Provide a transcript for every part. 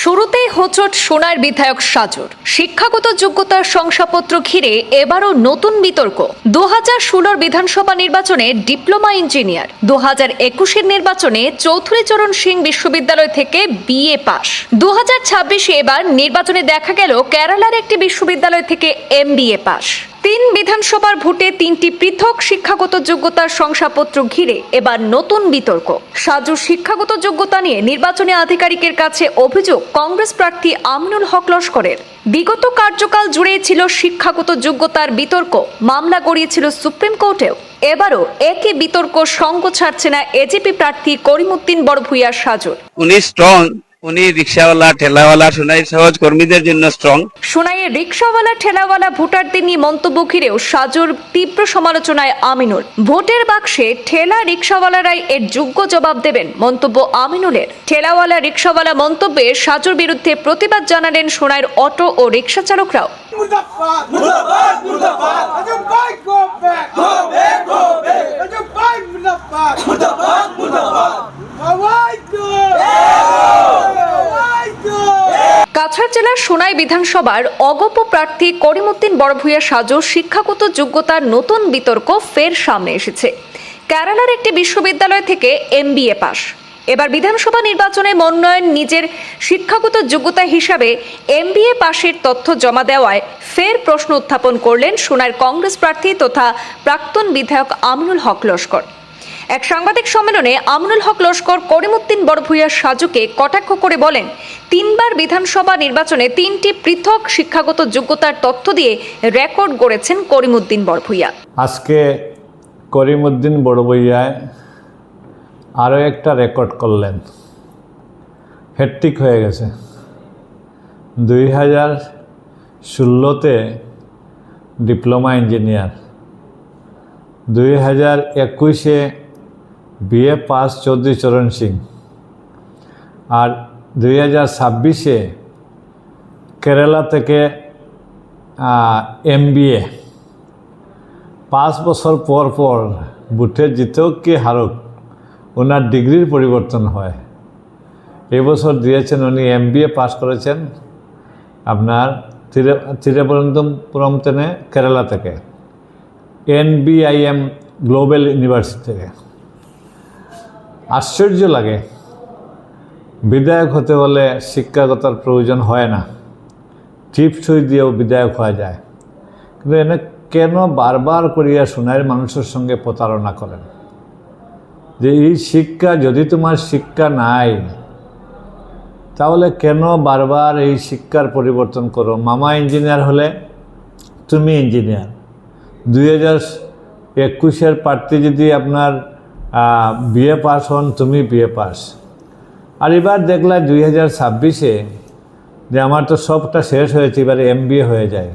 শুরুতেই হোঁচট সোনার বিধায়ক সাজুর। শিক্ষাগত যোগ্যতার শংসাপত্র ঘিরে এবারও নতুন বিতর্ক। 2016 বিধানসভা নির্বাচনে ডিপ্লোমা ইঞ্জিনিয়ার, 2021 নির্বাচনে চৌধুরী চরণ সিং বিশ্ববিদ্যালয় থেকে বিএ পাস, 2026 এবার নির্বাচনে দেখা গেল কেরালার একটি বিশ্ববিদ্যালয় থেকে এমবিএ পাস। 3 বিধানসভার ভোটে 3টি পৃথক শিক্ষাগত যোগ্যতার শংসাপত্র ঘিরে এবার নতুন বিতর্ক। সাজুর শিক্ষাগত যোগ্যতা নিয়ে নির্বাচনী আধিকারিকের কাছে অভিযোগ কংগ্রেস প্রার্থী আমিনুল হক লস্করের। বিগত কার্যকাল জুড়েই ছিল শিক্ষাগত যোগ্যতার বিতর্ক, মামলা গড়িয়েছিল সুপ্রিম কোর্টেও। এবারও একই বিতর্ক সঙ্গ ছাড়ছে না এজিপি প্রার্থী করিমউদ্দিন বড়ভূঁইয়া সাজুর। উনি স্ট্রং, উনি রিক্সাওয়ালা ঠেলাওয়ালা সোনাই সহজ কর্মীদের জন্য স্ট্রং। সোনাইয়ের রিক্সাওয়ালা ঠেলাওয়ালা ভোটারদের নিয়ে মন্তব্য ঘিরেও সাজুর তীব্র সমালোচনায় আমিনুল। ভোটের বাক্সে ঠেলা রিক্সাওয়ালারাই এর যোগ্য জবাব দেবেন, মন্তব্য আমিনুলের। ঠেলাওয়ালা রিক্সাওয়ালা মন্তব্যে সাজুর বিরুদ্ধে প্রতিবাদ জানালেন সোনাইয়ের অটো ও রিক্সা চালকরাও। কাছাড় জেলার সোনাই বিধানসভার অগপ প্রার্থী করিমউদ্দিন বড়ভূঁইয়া সাজুর শিক্ষাগত যোগ্যতার নতুন বিতর্ক ফের সামনে এসেছে। কেরালার একটি বিশ্ববিদ্যালয় থেকে এমবিএ পাস। এবার বিধানসভা নির্বাচনে মনোনয়ন নিজের শিক্ষাগত যোগ্যতা হিসাবে এমবিএ পাশের তথ্য জমা দেওয়ায় ফের প্রশ্ন উত্থাপন করলেন সোনাইয়ের কংগ্রেস প্রার্থী তথা প্রাক্তন বিধায়ক আমিনুল হক লস্কর। এক সাংবাদিক সম্মেলনে আমিনুল হক লস্কর করিমউদ্দিন বড়ভূঁইয়া সাজুকে কটাক্ষ করে বলেন, 3বার বিধানসভা নির্বাচনে 3টি পৃথক শিক্ষাগত যোগ্যতার তথ্য দিয়ে রেকর্ড গড়েছেন করিমউদ্দিন বড়ভূঁইয়া। আজকে করিমউদ্দিন বড়ভূঁইয়া আরও একটা রেকর্ড করলেন, হ্যাট্রিক হয়ে গেছে। 2016-তে ডিপ্লোমা ইঞ্জিনিয়ার, 2021-এ বিএ পাস চৌধুরী চরণ সিং, আর 2026-এ কেরালা থেকে এমবিএ। 5 বছর পর পর ভোটে জিতেও কি হারুক, ওনার ডিগ্রির পরিবর্তন হয়। এবছর দিয়েছেন উনি এমবিএ পাস করেছেন আপনার তিরুবনন্তপুরম থেকে, কেরালা থেকে, NBIM গ্লোবাল ইউনিভার্সিটি থেকে। আশ্চর্য লাগে, বিধায়ক হতে হলে শিক্ষাগতার প্রয়োজন হয় না, টিপসই দিয়েও বিধায়ক হয়ে যায়। কিন্তু এনে কেন বারবার করিয়া সোনাইয়ের মানুষের সঙ্গে প্রতারণা করেন? যে এই শিক্ষা, যদি তোমার শিক্ষা নাই তাহলে কেন বারবার এই শিক্ষার পরিবর্তন করো? মামা ইঞ্জিনিয়ার হলে তুমি ইঞ্জিনিয়ার, 2021-এর প্রার্থী যদি আপনার বিএ পাস হন, তুমি বিএ পাস। আর এবার দেখলাম 2026-এ যে আমার তো সবটা শেষ হয়েছে, এবারে এমবিএ হয়ে যায়,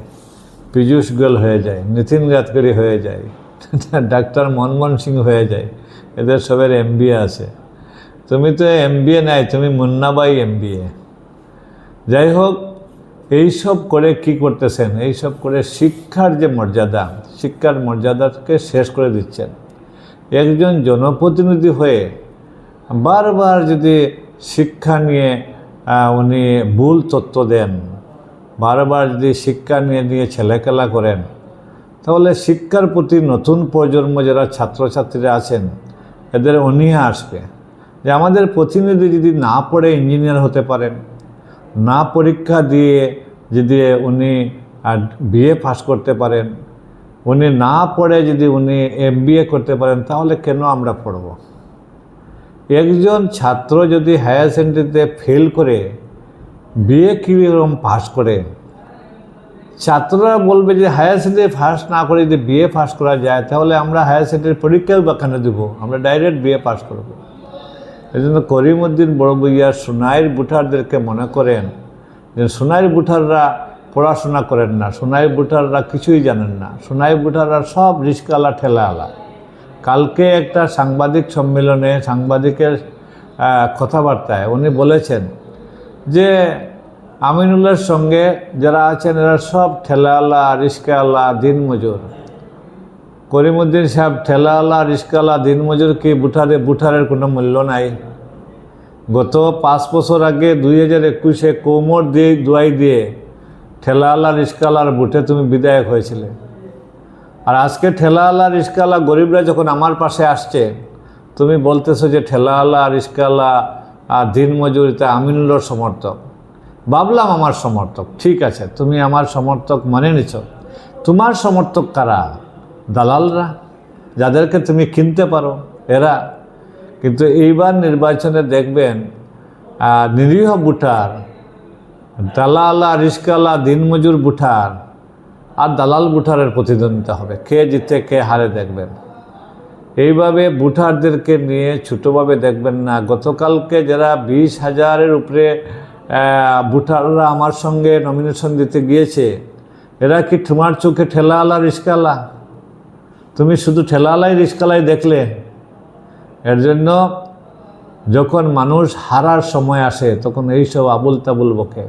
পীযূষ গোয়েল হয়ে যায়, নীতিন গাডকারি হয়ে যায়, ডাক্তার মনমোহন সিং হয়ে যায়, এদের সবের এমবিএ আছে। তুমি তো এমবিএ নাই, তুমি মুন্নাবাই এমবিএ। যাই হোক, এইসব করে কি করতেছেন? এইসব করে শিক্ষার যে মর্যাদা, শিক্ষার মর্যাদাকে শেষ করে দিচ্ছেন। একজন জনপ্রতিনিধি হয়ে বারবার যদি শিক্ষা নিয়ে উনি ভুল তথ্য দেন, বারবার যদি শিক্ষা নিয়ে ছেলেখেলা করেন, তাহলে শিক্ষার প্রতি নতুন প্রজন্ম যারা ছাত্রছাত্রীরা আছেন এদের অনীহা আসবে যে আমাদের প্রতিনিধি যদি না পড়ে ইঞ্জিনিয়ার হতে পারেন, না পরীক্ষা দিয়ে যদি উনি বিএ পাস করতে পারেন, উনি না পড়ে যদি উনি এমবিএ করতে পারেন, তাহলে কেন আমরা পড়ব? একজন ছাত্র যদি হায়ার সেকেন্ডারিতে ফেল করে বিএ কীরকম পাস করে, ছাত্ররা বলবে যে হায়ার সেকেন্ডারি পাস না করে যদি বিএ পাস করা যায়, তাহলে আমরা হায়ার সেকেন্ডারি পরীক্ষাও বা কেন দেবো? আমরা ডাইরেক্ট বিএ পাস করব। এই জন্য করিমউদ্দিন বড়ভূঁইয়া সোনাইয়ের ভোটারদেরকে মনে করেন যে সোনাইয়ের ভোটাররা পড়াশোনা করেন না, সোনাইয়ের ভোটাররা কিছুই জানেন না, সোনাইয়ের ভোটাররা সব রিস্কাওয়ালা ঠেলাওয়ালা। কালকে একটা সাংবাদিক সম্মেলনে সাংবাদিকের কথাবার্তায় উনি বলেছেন যে আমিনুলের সঙ্গে যারা আছেন এরা সব ঠেলাওয়ালা, রিস্কাওয়ালা, দিনমজুর। করিমউদ্দিন সাহেব, ঠেলাওয়ালা, রিস্কাওয়ালা, দিনমজুর কি ভোটারের কোনো মূল্য নাই? গত 5 বছর আগে 2021-এ কোমর দিয়ে দোয়াই দিয়ে ঠেলাওয়ালা রিস্কাওয়ালার বুটে তুমি বিধায়ক হয়েছিলে। আর আজকে ঠেলাওয়ালা রিস্কাওয়ালা গরিবরা যখন আমার পাশে আসছে, তুমি বলতেছো যে ঠেলাওয়ালা রিস্কাওয়ালা আর দিনমজুরিতে আমিনুল্লাহর সমর্থক। ভাবলাম আমার সমর্থক, ঠিক আছে, তুমি আমার সমর্থক মানে নিছ। তোমার সমর্থক কারা? দালালরা, যাদেরকে তুমি কিনতে পারো, এরা। কিন্তু এইবার নির্বাচনে দেখবেন নিরীহ বুটার, দালালা রিস্কাওয়ালা দিনমজুর বুটার আর দালাল বুটারের প্রতিদ্বন্দ্বিতা হবে, কে জিতে কে হারে দেখবেন। এইভাবে বুটারদেরকে নিয়ে ছোটোভাবে দেখবেন না। গতকালকে যারা 20,000-এর উপরে বুটাররা আমার সঙ্গে নমিনেশন দিতে গিয়েছে, এরা কি তোমার চোখে ঠেলাওয়ালা রিস্কাওয়ালা? তুমি শুধু ঠেলাওয়ালাই রিস্কাওয়ালাই দেখলে। এর জন্য যখন মানুষ হারার সময় আসে তখন এইসব আবুল তাবুল বকে।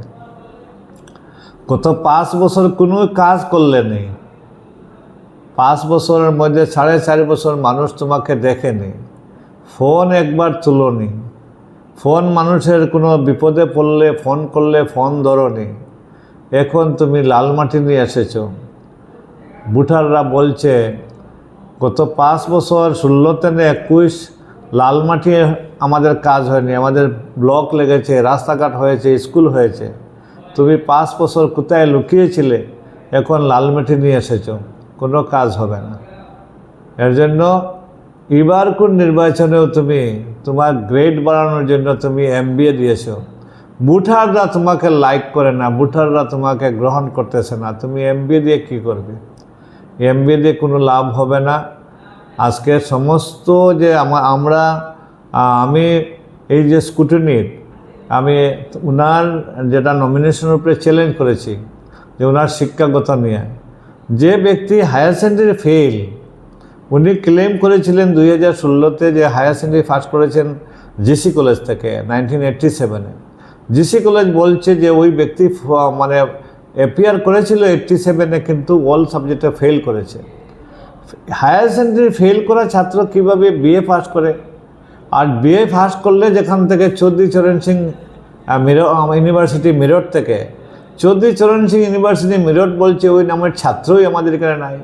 গত 5 বছর কোনো কাজ করলে নেই, 5 বছরের মধ্যে 4.5 বছর মানুষ তোমাকে দেখেনি, ফোন একবার তুলোনি, ফোন মানুষের কোনো বিপদে পড়লে ফোন করলে ফোন ধরোনি। এখন তুমি লাল মাটি নিয়ে এসেছো। বুটাররা বলছে গত 5 বছর 16 থেকে 21 লাল মাটি আমাদের কাজ হয়নি, আমাদের ব্লক লেগেছে, রাস্তাঘাট হয়েছে, স্কুল হয়েছে। তুমি 5 বছর কোথায় লুকিয়েছিলে? এখন লাল মাটি নিয়ে এসেছো, কোনো কাজ হবে না। এর জন্য এবার কোন নির্বাচনেও তুমি তোমার গ্রেড বাড়ানোর জন্য তুমি MBA দিয়েছো। বুটাররা তোমাকে লাইক করে না, বুটাররা তোমাকে গ্রহণ করতেছে না, তুমি MBA দিয়ে কী করবে? MBA দিয়ে কোনো লাভ হবে না। আজকে সমস্ত যে আমি এই যে স্কুটিনির আমি ওনার যেটা নমিনেশনের উপরে চ্যালেঞ্জ করেছি যে ওনার শিক্ষাগত নিয়ে, যে ব্যক্তি হায়ার সেকেন্ডারি ফেল, উনি ক্লেম করেছিলেন 2016-তে যে হায়ার সেকেন্ডারি ফার্স্ট করেছেন জিসি কলেজ থেকে 1987-এ। জিসি কলেজ বলছে যে ওই ব্যক্তি মানে অ্যাপিয়ার করেছিল 87-এ, কিন্তু অল সাবজেক্টে ফেল করেছে। হায়ার সেকেন্ডারি ফেল করা ছাত্র কিভাবে BA পাস করে? আর BA পাস করলে যেখান থেকে চৌধুরী চরণ সিং ইউনিভার্সিটি মিরট থেকে, চৌধুরী চরণ সিং ইউনিভার্সিটি মিরট বলছে ওই নামের ছাত্রই আমাদের এখানে নাই,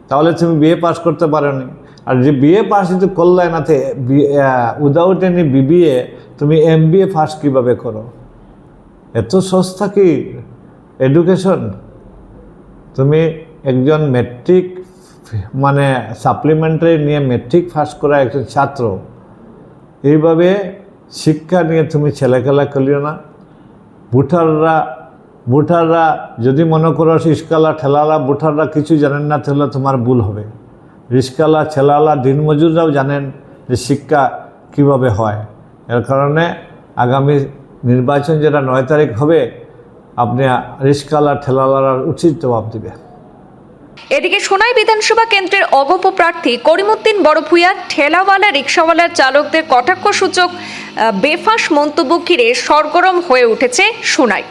তাহলে তুমি BA পাস করতে পারোনি। আর যে BA পাস যদি করলে না, উইদাউট এনি BBA তুমি MBA পাস কীভাবে করো? এত সস্তা কি এডুকেশন? তুমি একজন মেট্রিক মানে সাপ্লিমেন্টারি নিয়ে মেট্রিক পাস করা একজন ছাত্র, এইভাবে শিক্ষা নিয়ে তুমি ছেলেখেলা করিও না। বুটাররা যদি মনে করো রিস্কাওয়ালা ঠেলাওয়ালা বুটাররা কিছু জানেন না, তাহলে তোমার ভুল হবে। রিস্কাওয়ালা ঠেলাওয়ালা দিনমজুররাও জানেন যে শিক্ষা কিভাবে হয়। এর কারণে আগামী নির্বাচন যেটা 9 তারিখ হবে, আপনি রিস্কাওয়ালা ঠেলাওয়ালার উচিত জবাব দিবে। এদিকে সোনাই বিধানসভা কেন্দ্রের অগপ প্রার্থী করিমউদ্দিন বড়ভূঁইয়া ঠেলাওয়ালা রিকশাওয়ালার চালকদের কটাক্ষসূচক বেফাঁস মন্তব্য ঘিরে সরগরম হয়ে উঠেছে সোনাই।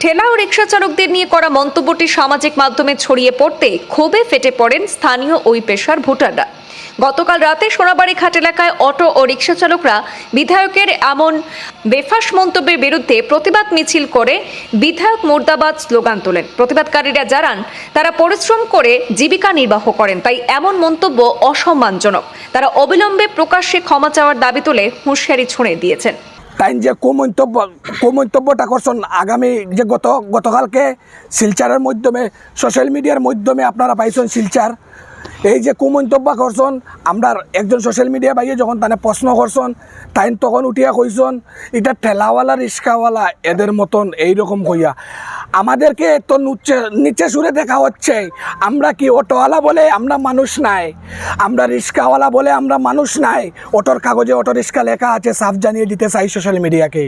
ঠেলা ও রিকশা চালকদের নিয়ে করা মন্তব্যটি সামাজিক মাধ্যমে ছড়িয়ে পড়তে ক্ষোভে ফেটে পড়েন স্থানীয় ওই পেশার ভোটাররা। গতকাল রাতে সোনাবাড়ি ঘাট এলাকায় অটো ও রিকশা চালকরা বিধায়কের এমন বেফাঁস মন্তব্যের বিরুদ্ধে প্রতিবাদ মিছিল করে বিধায়ক মুর্দাবাদ স্লোগান তোলেন। প্রতিবাদকারীরা জানান তারা পরিশ্রম করে জীবিকা নির্বাহ করেন, তাই এমন মন্তব্য অসম্মানজনক। তারা অবিলম্বে প্রকাশ্যে ক্ষমা চাওয়ার দাবি তুলে হুঁশিয়ারি ছুঁড়ে দিয়েছেন। তাই যে কুমন্তব্যটা করছেন, আগামী যে গতকালকে শিলচারের মাধ্যমে সোশ্যাল মিডিয়ার মাধ্যমে আপনারা পাইছেন শিলচার, এই যে কুমন্তব্য করছেন, আমরা একজন সোশ্যাল মিডিয়া ভাইয়ে যখন তানে প্রশ্ন করছেন, তাই তখন উঠিয়া কইছেন এটা ঠেলাওয়ালা রিক্সাওয়ালা এদের মতন এইরকম কইয়া আমাদেরকে তো নিচে সুরে দেখা হচ্ছে। আমরা কি অটোওয়ালা বলে আমরা মানুষ নাই, আমরা রিক্সাওয়ালা বলে আমরা মানুষ নাই। অটোর কাগজে অটো রিক্সা লেখা আছে, সাফ জানিয়ে দিতে চাই সোশ্যাল মিডিয়াকে।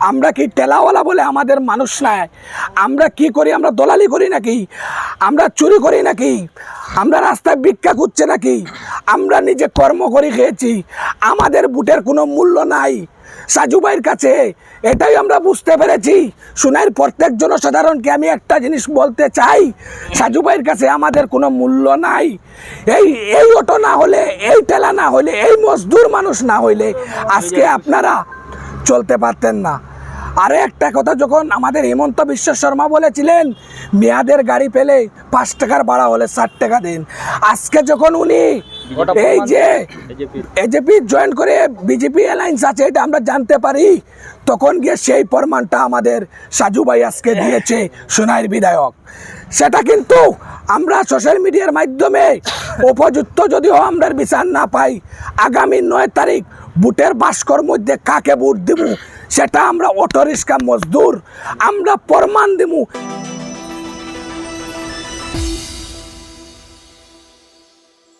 আমরা কি ঠেলাওয়ালা বলে আমাদের মানুষ নাই? আমরা কি করি? আমরা দলালি করি নাকি? আমরা চুরি করি নাকি? আমরা রাস্তায় ভিক্ষা খুঁজছে নাকি? আমরা নিজে কর্ম করে খেয়েছি, আমাদের বুটের কোনো মূল্য নাই সাজু ভাইয়ের কাছে। এটাই আমরা বুঝতে পেরেছি। সোনাইয়ের প্রত্যেক জনসাধারণকে আমি একটা জিনিস বলতে চাই, সাজু ভাইয়ের কাছে আমাদের কোনো মূল্য নাই। এই অটো না হলে, এই ঠেলা না হলে, এই মজদুর মানুষ না হইলে আজকে আপনারা চলতে পারতেন না। আরও একটা কথা, যখন আমাদের হিমন্ত বিশ্ব শর্মা বলেছিলেন মেয়াদের গাড়ি পেলে 5 টাকার ভাড়া হলে 60 টাকা দিন, আজকে যখন উনি এই যে এজেপি জয়েন করে বিজেপি অ্যালায়েন্স আছে এটা আমরা জানতে পারি, তখন গিয়ে সেই প্রমাণটা আমাদের সাজু ভাই আজকে দিয়েছে সোনাইর বিধায়ক। সেটা কিন্তু আমরা সোশ্যাল মিডিয়ার মাধ্যমে উপযুক্ত যদিও আমরা বিচার না পাই, আগামী 9 তারিখ বুটের বাস্কর মধ্যে কাকে ভোট দেব সেটা আমরা অটো রিক্সা মজদুর আমরা প্রমাণ দেব।